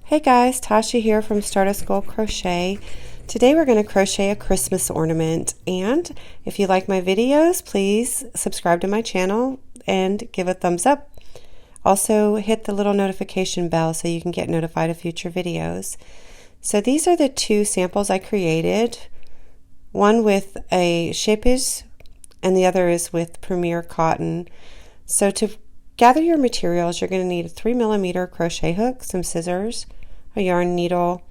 Hey guys, Tasha here from Stardust Gold Crochet. Today we're going to crochet a Christmas ornament, and if you like my videos, please subscribe to my channel and give a thumbs up. Also hit the little notification bell so you can get notified of future videos. So these are the two samples I created, one with a shapes and the other is with Premier cotton. So to gather your materials, you're going to need a 3mm crochet hook, some scissors, a yarn needle,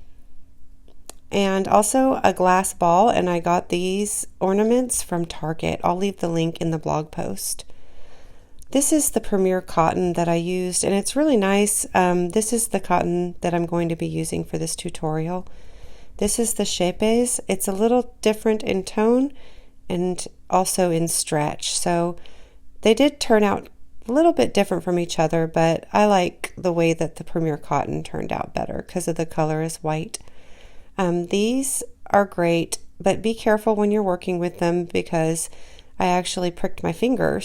and also a glass ball, and I got these ornaments from Target. I'll leave the link in the blog post. This is the Premier cotton that I used, and it's really nice. This is the cotton that I'm going to be using for this tutorial. This is the shapes. It's a little different in tone and also in stretch, so they did turn out a little bit different from each other, but I like the way that the Premier cotton turned out better because of the color is white. These are great, but be careful when you're working with them because I actually pricked my finger,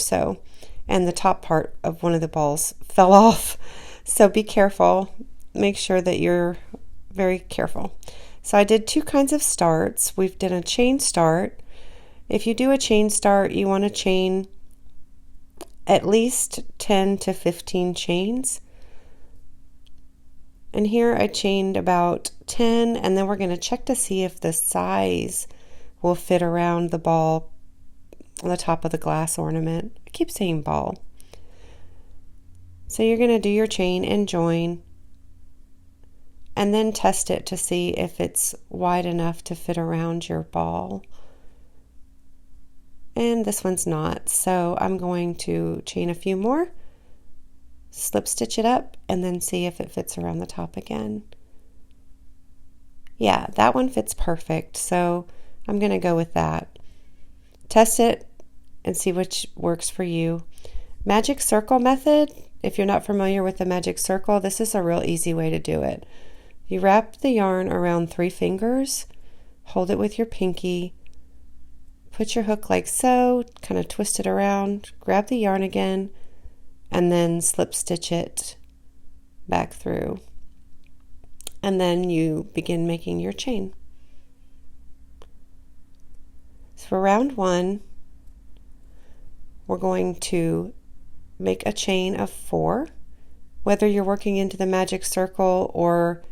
and the top part of one of the balls fell off. So be careful. Make sure that you're very careful. So I did two kinds of starts. We've done a chain start. If you do a chain start, you want to chain at least 10 to 15 chains. And here I chained about 10, and then we're going to check to see if the size will fit around the ball on the top of the glass ornament. I keep saying ball. So you're going to do your chain and join, and then test it to see if it's wide enough to fit around your ball. And this one's not, so I'm going to chain a few more, slip stitch it up, and then see if it fits around the top again. Yeah, that one fits perfect, so I'm going to go with that. Test it and see which works for you. Magic circle method, if you're not familiar with the magic circle, this is a real easy way to do it. You wrap the yarn around 3 fingers, hold it with your pinky, put your hook like so, kind of twist it around, grab the yarn again, and then slip stitch it back through. And then you begin making your chain. So for round 1, we're going to make a chain of 4. Whether you're working into the magic circle or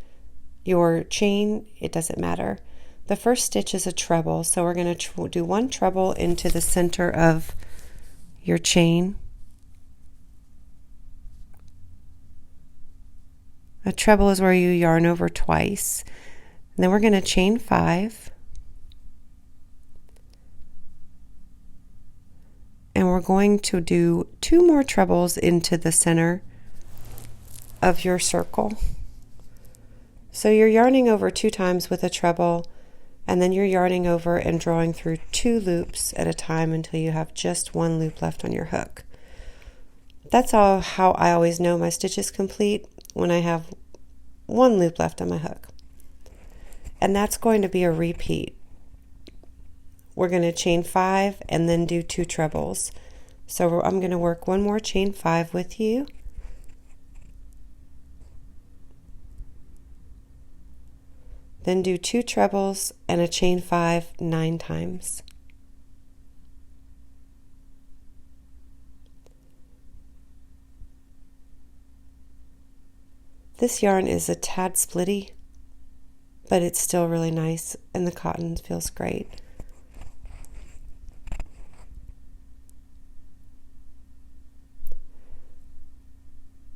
your chain, it doesn't matter. The first stitch is a treble, so we're going to do 1 treble into the center of your chain. A treble is where you yarn over twice. And then we're going to chain 5. And we're going to do 2 more trebles into the center of your circle. So you're yarning over 2 times with a treble, and then you're yarning over and drawing through 2 loops at a time until you have just 1 loop left on your hook. That's how I always know my stitch is complete, when I have 1 loop left on my hook. And that's going to be a repeat. We're going to chain 5 and then do 2 trebles. So I'm going to work 1 more chain 5 with you. Then do 2 trebles and a chain 5 9 times. This yarn is a tad splitty, but it's still really nice and the cotton feels great.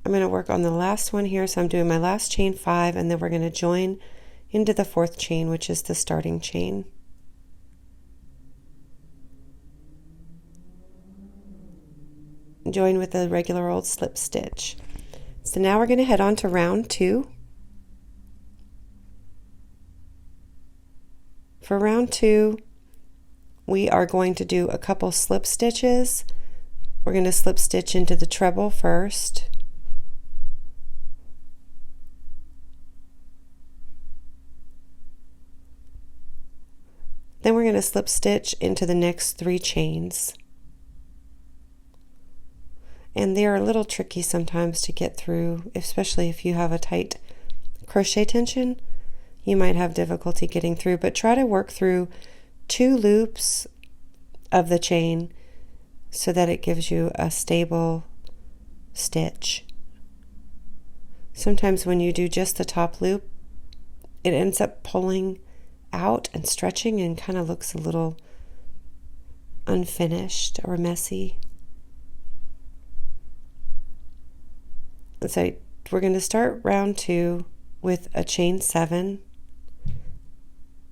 I'm going to work on the last one here, so I'm doing my last chain 5, and then we're going to join into the 4th chain, which is the starting chain. Join with a regular old slip stitch. So now we're going to head on to round 2. For round 2, we are going to do a couple slip stitches. We're going to slip stitch into the treble first. Then we're going to slip stitch into the next 3 chains. And they're a little tricky sometimes to get through, especially if you have a tight crochet tension, you might have difficulty getting through, but try to work through 2 loops of the chain so that it gives you a stable stitch. Sometimes when you do just the top loop, it ends up pulling out and stretching and kind of looks a little unfinished or messy. So we're going to start round 2 with a chain 7,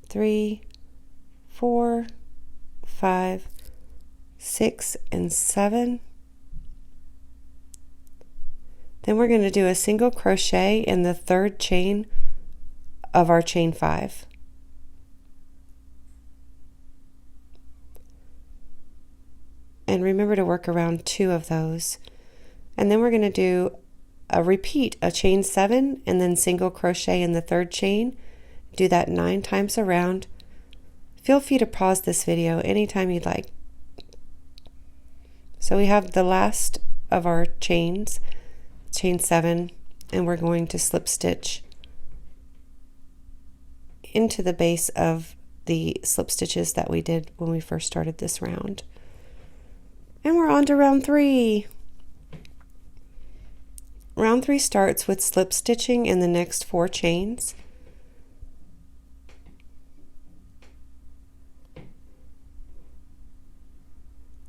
3, 4, 5, 6, and 7. Then we're going to do a single crochet in the 3rd chain of our chain 5. And remember to work around 2 of those. And then we're going to do a repeat, a chain 7 and then single crochet in the 3rd chain. Do that 9 times around. Feel free to pause this video anytime you'd like. So we have the last of our chains, chain 7, and we're going to slip stitch into the base of the slip stitches that we did when we first started this round. And we're on to round 3. Round 3 starts with slip stitching in the next 4 chains.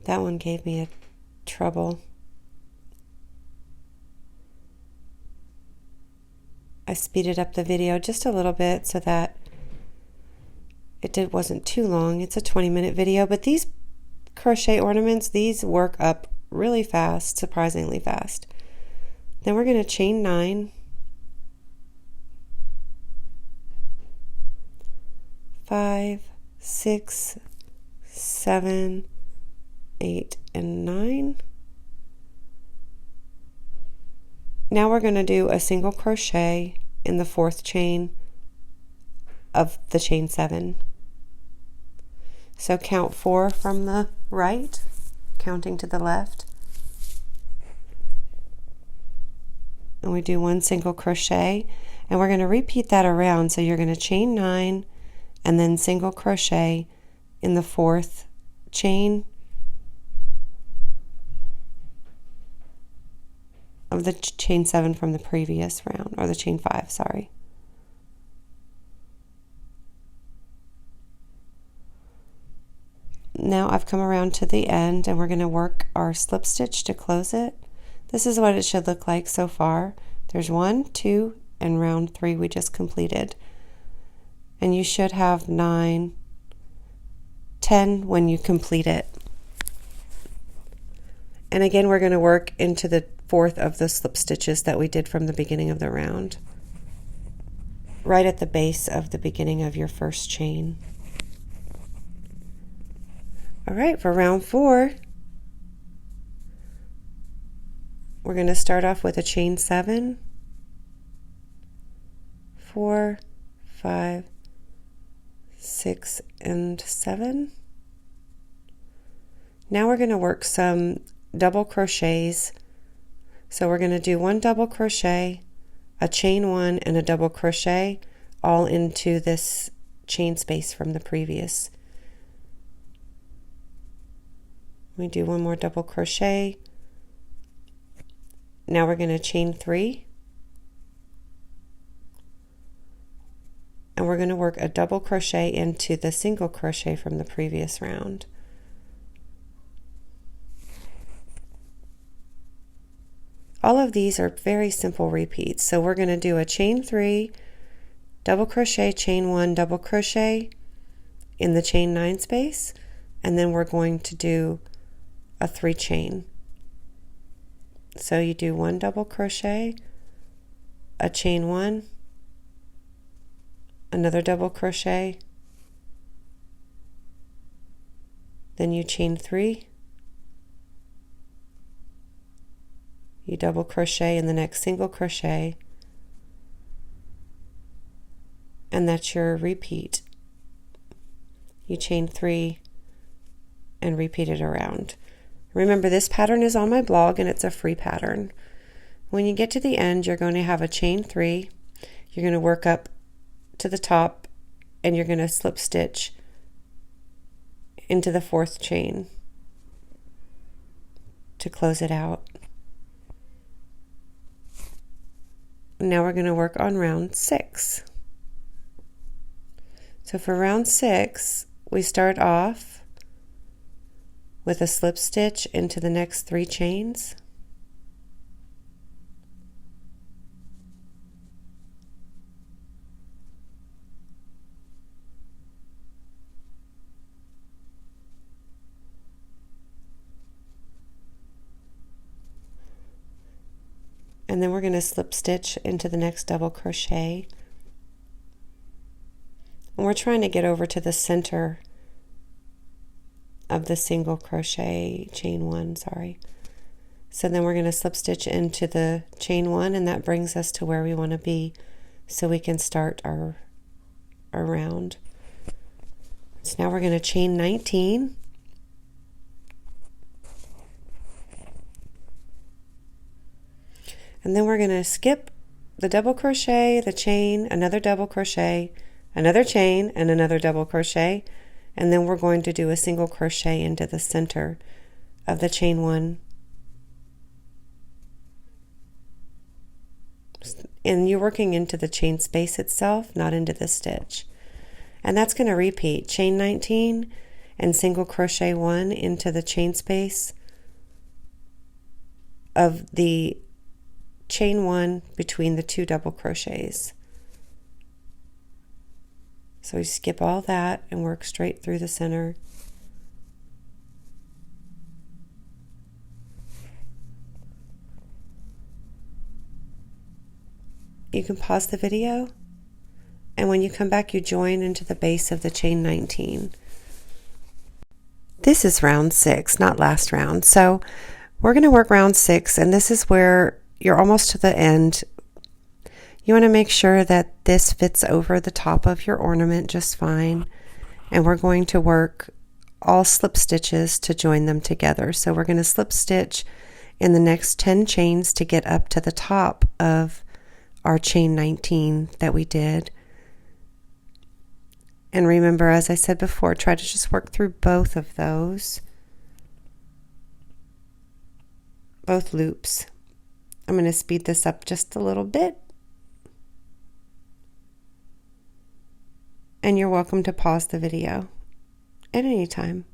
That one gave me a trouble. I speeded up the video just a little bit so that it wasn't too long. It's a 20-minute video, but these crochet ornaments, these work up really fast, surprisingly fast. Then we're going to chain 9, 5, 6, 7, 8, and 9. Now we're going to do a single crochet in the 4th chain of the chain 7. So count 4 from the right, counting to the left. And we do 1 single crochet, and we're going to repeat that around. So you're going to chain 9 and then single crochet in the 4th chain of the chain 7 from the previous round, or the chain 5, sorry. Now I've come around to the end, and we're going to work our slip stitch to close it. This is what it should look like so far. There's 1, 2, and round 3 we just completed. And you should have 9, 10 when you complete it. And again, we're going to work into the 4th of the slip stitches that we did from the beginning of the round, right at the base of the beginning of your 1st chain. All right, for round 4, we're going to start off with a chain 7, 4, 5, 6, and 7. Now we're going to work some double crochets. So we're going to do 1 double crochet, a chain 1, and a double crochet all into this chain space from the previous. We do 1 more double crochet. Now we're going to chain 3, and we're going to work a double crochet into the single crochet from the previous round. All of these are very simple repeats. So we're going to do a chain 3, double crochet, chain 1, double crochet in the chain 9 space, and then we're going to do a 3 chain. So you do 1 double crochet, a chain 1, another double crochet, then you chain 3, you double crochet in the next single crochet, and that's your repeat. You chain 3 and repeat it around. Remember, this pattern is on my blog and it's a free pattern. When you get to the end, you're going to have a chain 3. You're going to work up to the top and you're going to slip stitch into the 4th chain to close it out. Now we're going to work on round 6. So for round 6, we start off with a slip stitch into the next 3 chains. And then we're going to slip stitch into the next double crochet. And we're trying to get over to the center of the single crochet, chain 1, sorry. So then we're going to slip stitch into the chain 1, and that brings us to where we want to be so we can start our round. So now we're going to chain 19. And then we're going to skip the double crochet, the chain, another double crochet, another chain, and another double crochet. And then we're going to do a single crochet into the center of the chain 1. And you're working into the chain space itself, not into the stitch. And that's going to repeat chain 19 and single crochet 1 into the chain space of the chain 1 between the 2 double crochets. So we skip all that and work straight through the center. You can pause the video, and when you come back, you join into the base of the chain 19. This is round 6, not last round. So we're going to work round 6, and this is where you're almost to the end. You want to make sure that this fits over the top of your ornament just fine. And we're going to work all slip stitches to join them together. So we're going to slip stitch in the next 10 chains to get up to the top of our chain 19 that we did. And remember, as I said before, try to just work through both of those, both loops. I'm going to speed this up just a little bit. And you're welcome to pause the video at any time.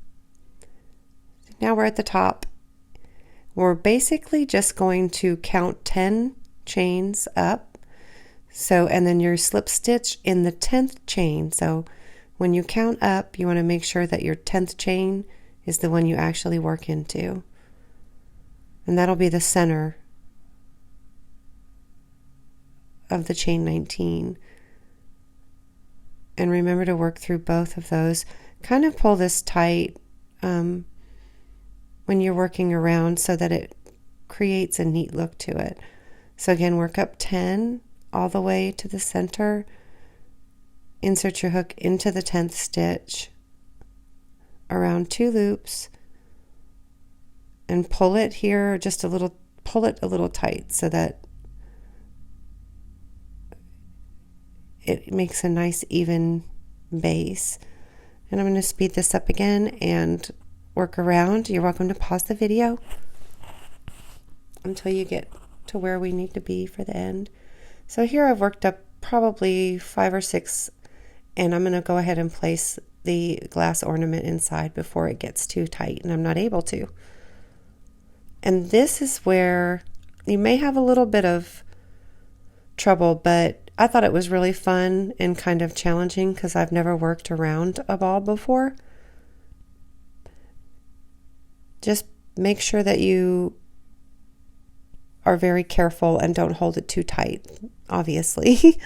Now we're at the top. We're basically just going to count 10 chains up. So, and then your slip stitch in the 10th chain. So when you count up, you want to make sure that your 10th chain is the one you actually work into. And that'll be the center of the chain 19. And remember to work through both of those. Kind of pull this tight when you're working around so that it creates a neat look to it. So again, work up 10 all the way to the center. Insert your hook into the 10th stitch around 2 loops and pull it here just a little, pull it a little tight so that it makes a nice even base. And I'm going to speed this up again and work around. You're welcome to pause the video until you get to where we need to be for the end. So here I've worked up probably 5 or 6, and I'm going to go ahead and place the glass ornament inside before it gets too tight and I'm not able to. And this is where you may have a little bit of trouble, but I thought it was really fun and kind of challenging because I've never worked around a ball before. Just make sure that you are very careful and don't hold it too tight, obviously.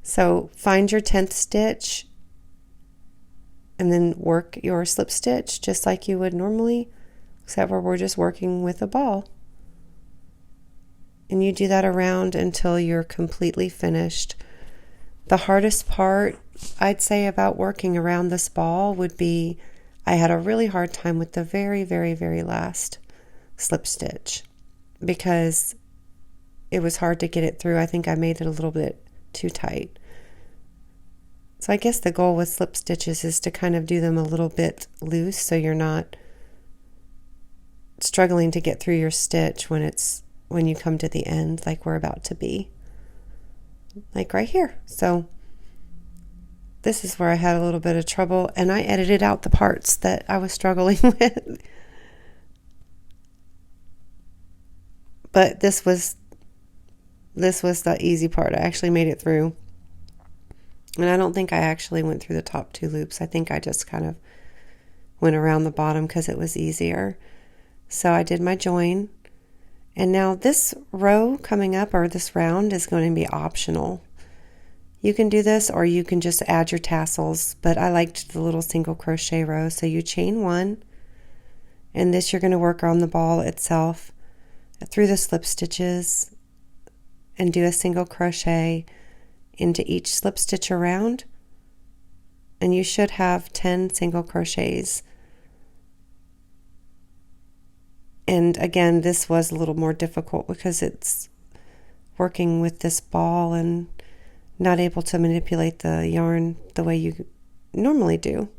So find your 10th stitch and then work your slip stitch just like you would normally, except where we're just working with a ball. And you do that around until you're completely finished. The hardest part, I'd say, about working around this ball would be I had a really hard time with the very, very, very last slip stitch because it was hard to get it through. I think I made it a little bit too tight. So I guess the goal with slip stitches is to kind of do them a little bit loose so you're not struggling to get through your stitch when you come to the end, like we're about to be, like right here. So this is where I had a little bit of trouble, and I edited out the parts that I was struggling with. But this was the easy part. I actually made it through. And I don't think I actually went through the top 2 loops. I think I just kind of went around the bottom because it was easier. So I did my join. And now this row coming up, or this round, is going to be optional. You can do this, or you can just add your tassels, but I liked the little single crochet row. So you chain 1, and this you're going to work on the ball itself through the slip stitches and do a single crochet into each slip stitch around, and you should have 10 single crochets. And again, this was a little more difficult because it's working with this ball and not able to manipulate the yarn the way you normally do.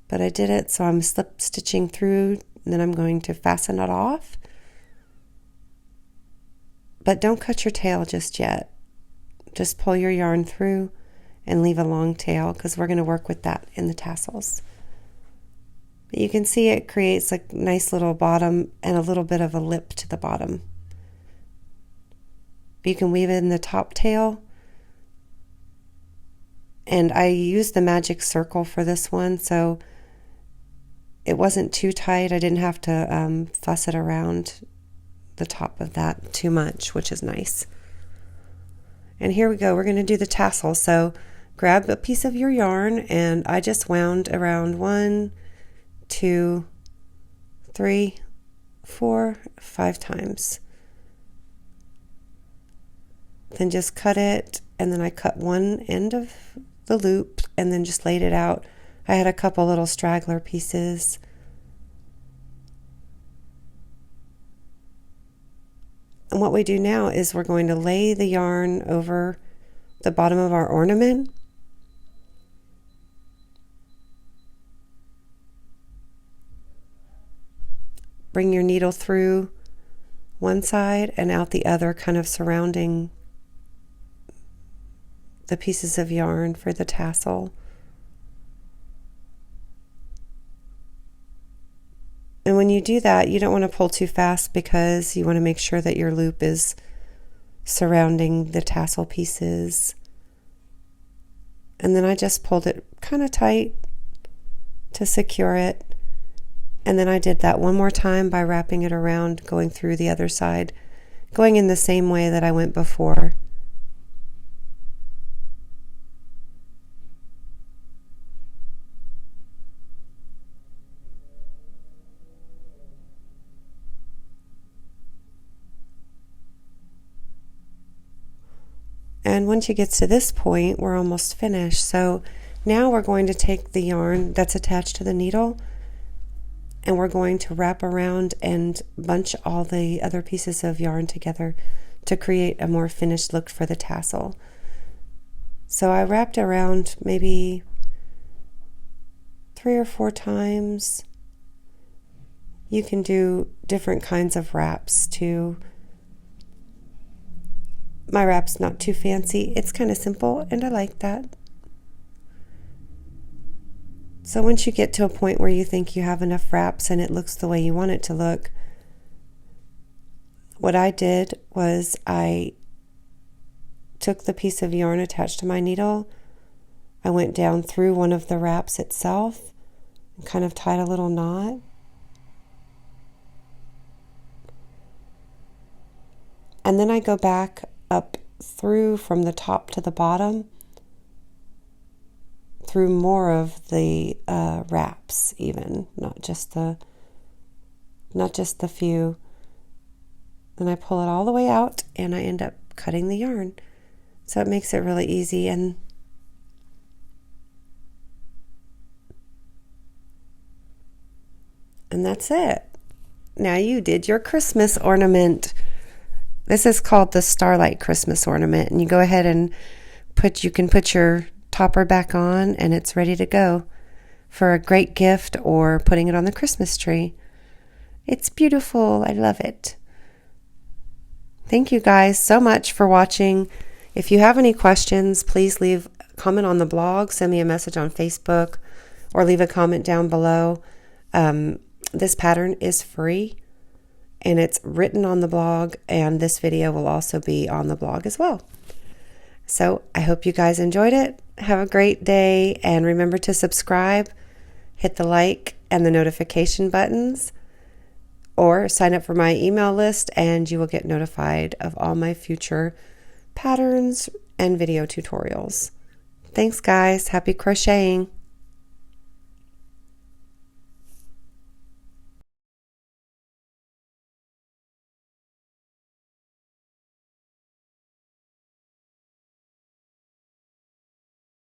But I did it, so I'm slip stitching through, and then I'm going to fasten it off. But don't cut your tail just yet. Just pull your yarn through and leave a long tail, because we're going to work with that in the tassels. But you can see it creates a nice little bottom and a little bit of a lip to the bottom. You can weave in the top tail. And I used the magic circle for this one, so it wasn't too tight. I didn't have to fuss it around the top of that too much, which is nice. And here we go. We're going to do the tassel. So grab a piece of your yarn, and I just wound around 1, 2, 3, 4, 5 times. Then just cut it, and then I cut one end of the loop and then just laid it out. I had a couple little straggler pieces. And what we do now is we're going to lay the yarn over the bottom of our ornament. Bring your needle through one side and out the other, kind of surrounding the pieces of yarn for the tassel. And when you do that, you don't want to pull too fast, because you want to make sure that your loop is surrounding the tassel pieces. And then I just pulled it kind of tight to secure it. And then I did that one more time by wrapping it around, going through the other side, going in the same way that I went before. And once you get to this point, we're almost finished. So now we're going to take the yarn that's attached to the needle, and we're going to wrap around and bunch all the other pieces of yarn together to create a more finished look for the tassel. So I wrapped around maybe 3 or 4 times. You can do different kinds of wraps too. My wrap's not too fancy. It's kind of simple, and I like that. So once you get to a point where you think you have enough wraps and it looks the way you want it to look, what I did was I took the piece of yarn attached to my needle. I went down through one of the wraps itself and kind of tied a little knot. And then I go back up through from the top to the bottom, through more of the wraps, even not just the few. Then I pull it all the way out, and I end up cutting the yarn. So it makes it really easy. And that's it. Now you did your Christmas ornament. This is called the Starlight Christmas ornament, and you go ahead and you can put your topper back on, and it's ready to go for a great gift or putting it on the Christmas tree. It's beautiful. I love it. Thank you guys so much for watching. If you have any questions, please leave a comment on the blog, send me a message on Facebook, or leave a comment down below. This pattern is free, and it's written on the blog, and this video will also be on the blog as well. So I hope you guys enjoyed it. Have a great day, and remember to subscribe, hit the like and the notification buttons, or sign up for my email list, and you will get notified of all my future patterns and video tutorials. Thanks, guys. Happy crocheting.